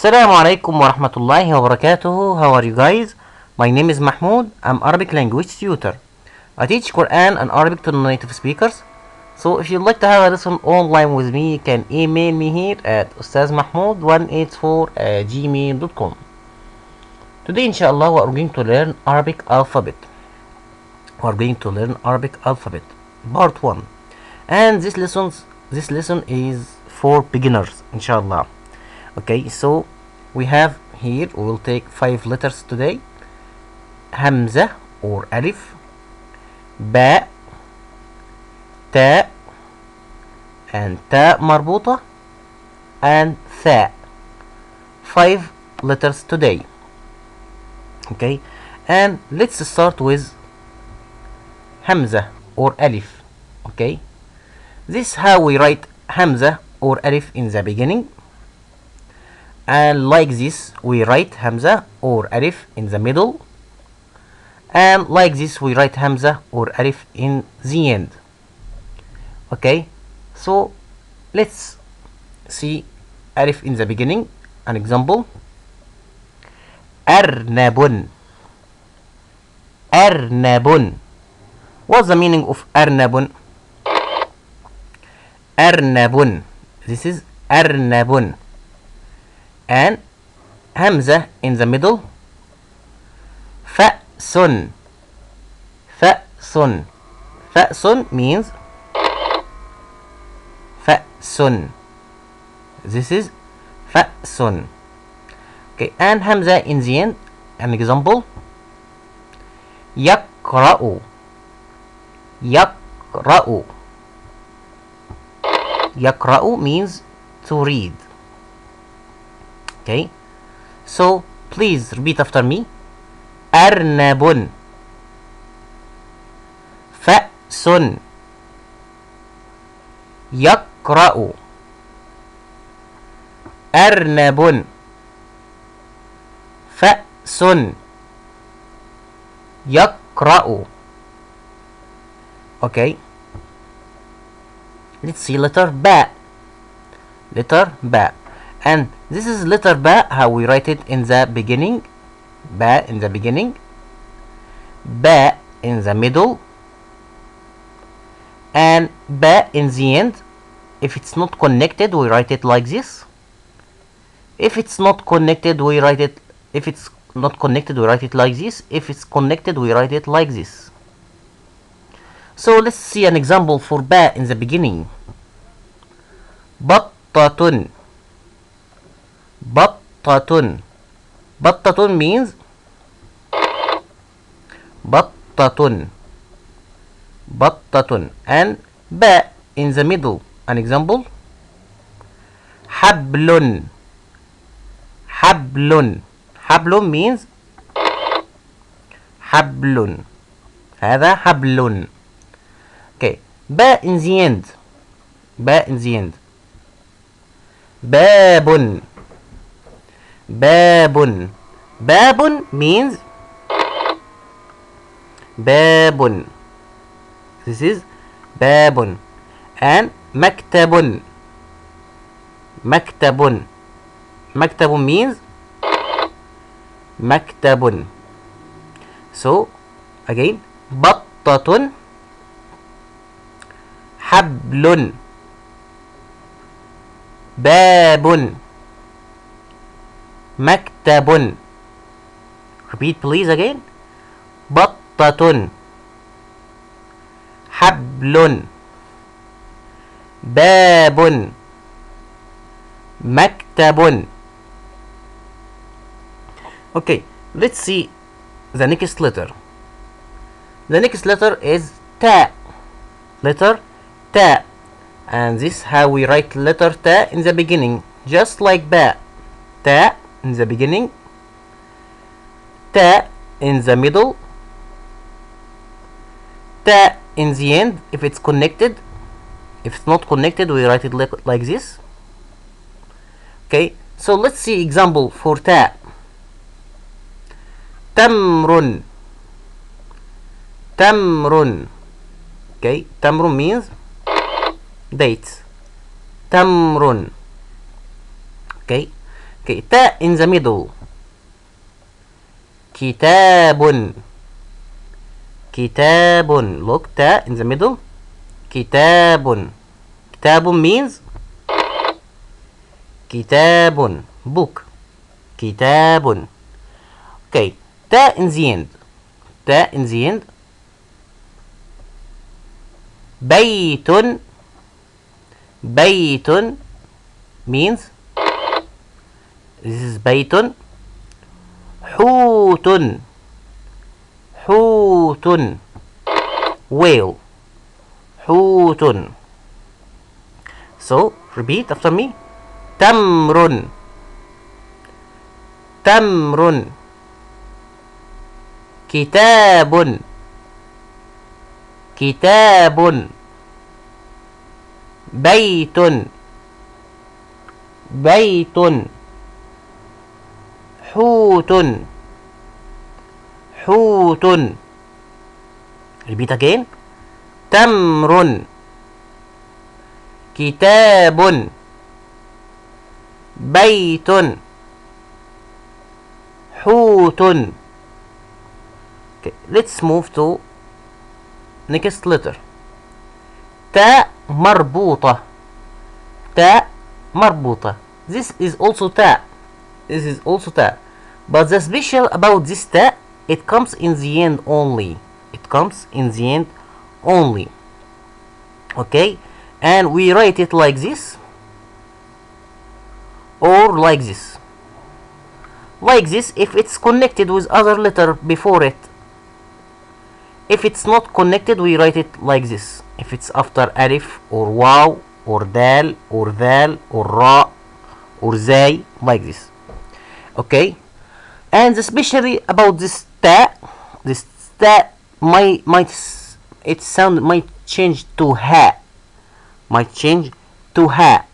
Assalamu alaikum wa rahmatullahi wa barakatuhu. How are you guys? My name is Mahmoud. I'm Arabic language tutor. I teach Quran and Arabic to native speakers. So if you'd like to have a lesson online with me, you can email me here at ustazmahmoud184@gmail.com. Today, inshallah, we are going to learn Arabic alphabet. Part 1. And this lesson is for beginners, inshallah. Okay, so we will take 5 letters today: Hamza or Alif, Ba, Ta, and Ta marbuta, and Tha. 5 letters today. Okay, and let's start with Hamza or Alif. Okay, this is how we write Hamza or Alif in the beginning. And like this we write Hamza or Alif in the middle, and like this we write Hamza or Alif in the end. Okay, so let's see Alif in the beginning. An example: Arnabun. Arnabun. What's the meaning of Arnabun? Arnabun. This is Arnabun. And Hamza in the middle. Fa'sun. Fa'sun. Fa'sun means Fa'sun. This is Fa'sun. Okay, and Hamza in the end. An example: Yaqra'u. Yaqra'u. Yaqra'u means to read. Okay, so please repeat after me: Arnabun, Fa'sun, Yaqra'u. Arnabun, Fa'sun, Yaqra'u. Okay, let's see letter Ba. Letter Ba. And this is letter Ba, how we write it in the beginning. Ba in the beginning, Ba in the middle, and Ba in the end. If it's not connected, we write it like this. If it's not connected, we write it like this. If it's connected, we write it like this. So let's see an example for Ba in the beginning. Battatun. Battatun. Battatun means Battatun. Battatun. And Ba in the middle. An example: Hablun. Hablun. Hablun means Hablun. هذا حبل. Okay, Ba in the end. Ba in the end. Babun. Babun. Babun means Babun. This is Babun. And Maktabun. Maktabun. Maktabun means Maktabun. So again: Battatun, Hablun, Babun, Maktabun. Repeat please again: Battatun, Hablun, Babun, Maktabun. Okay, let's see the next letter. The next letter is Ta. Letter Ta. And this is how we write letter Ta in the beginning, just like Ba. Ta in the beginning, Ta in the middle, Ta in the end if it's connected. If it's not connected, we write it like this. Okay, so let's see example for Ta. Tamrun. Tamrun. Okay, Tamrun means dates. Tamrun. Okay, Okay, ta in the middle. Kitabun. Kitabun. Look, ta in the middle. Kitabun. Kitabun means kitabun, book. Kitabun. Okay, ta in the end. Ta in the end. Baytun. Baytun means this is baytun. Hutun. Hutun. Whale. Hutun. So repeat after me. Tamrun. Tamrun. Kitabun. Kitabun. Baytun. Baytun. Hutun. Hutun. Repeat again. Tamrun. Kitabun. Baytun. Hutun. Okay, let's move to next letter. Ta marbuta. Ta marbuta. This is also ta. This is also ta. But the special about this ta, it comes in the end only. It comes in the end only. Okay? And we write it like this or like this. Like this if it's connected with other letter before it. If it's not connected, we write it like this. If it's after alif or waw or dal or dhal or ra or zay, like this. Okay? And especially about this ta might its sound might change to ha. Might change to ha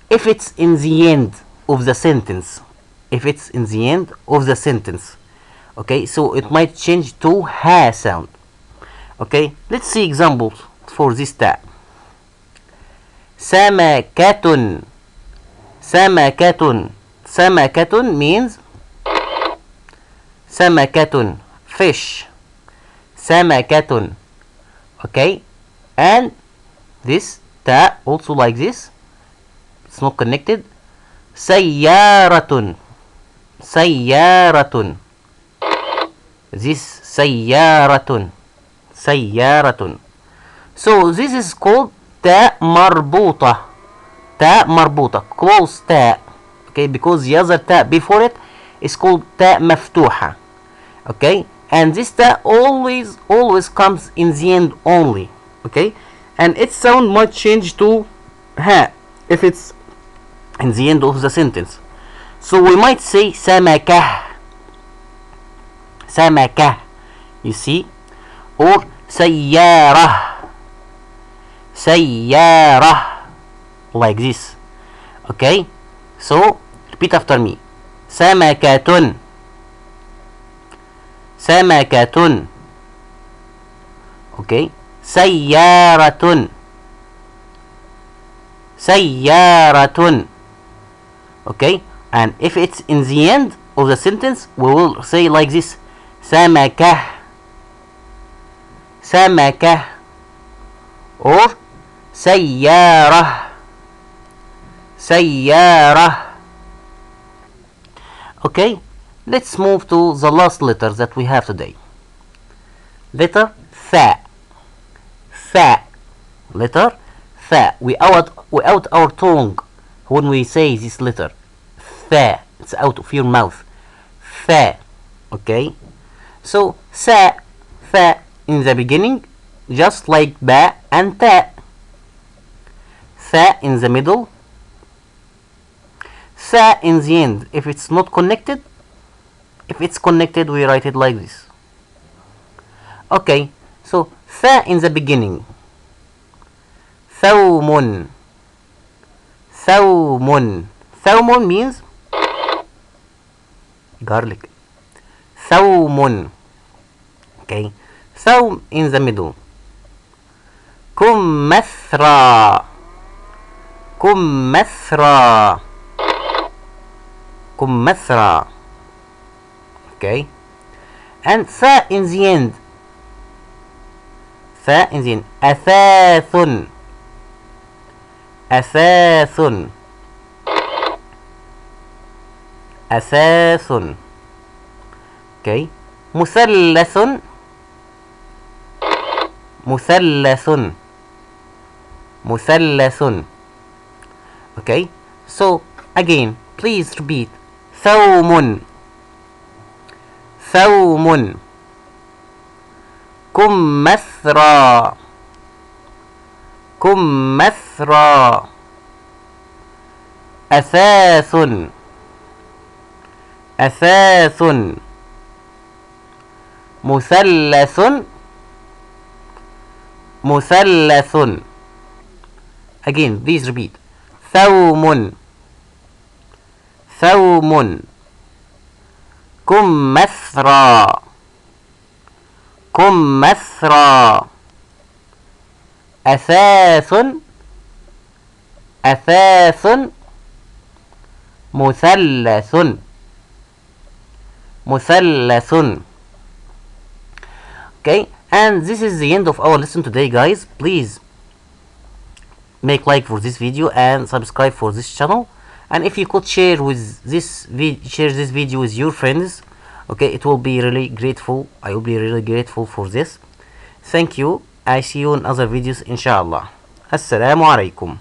if it's in the end of the sentence. If it's in the end of the sentence. Okay, so it might change to ha sound. Okay, let's see examples for this ta. Samakatun. Samakatun. Samakatun means samakatun, fish. Samakatun. Okay, and this ta also like this. It's not connected. Sayyaratun. Sayyaratun. This sayyaratun. Sayyaratun. So this is called ta marbuta. Ta marbuta. Close ta. Okay, because the other ta before it is called ta maftuha. Okay, and this ta always comes in the end only. Okay, and its sound might change to ha if it's in the end of the sentence. So we might say samakah. Samakah. You see? Or sayyarah. Sayyarah. Like this. Okay? So repeat after me. Samakatun. Samakatun. Okay? Sayyaratun. Sayyaratun. Okay? And if it's in the end of the sentence, we will say like this. Samakah. Samakah. Or sayyarah. Sayyarah. Okay? Let's move to the last letter that we have today. Letter tha. Tha. Letter tha. We out our tongue when we say this letter. Tha. It's out of your mouth. Tha. Okay? So sa, tha in the beginning, just like ba and ta. Tha in the middle. Tha in the end. If it's not connected, if it's connected, we write it like this. Okay, so tha in the beginning. Thawmun. Thawmun. Thawmun means garlic. Thawmun. Okay, thawm in the middle. Kummathra. Kummathra. كمثرى. Okay, and ثاء in the end. ثاء in the end. أثاث. أثاث. أثاث. Okay, مثلث. مثلث. مثلث. Okay, so again please repeat. ثوم. ثوم. كمثرى. كمثرى. أثاث. أثاث. مثلث. مثلث. Again please repeat. ثوم. ثوم. كمثرى. كمثرى. أثاث. أثاث. مثلث. مثلث. Okay, and this is the end of our lesson today, guys. Please make like for this video and subscribe for this channel, and if you could share this video with your friends, okay, it will be really grateful. I will be really grateful for this. Thank you. I see you in other videos inshallah. Assalamu alaikum.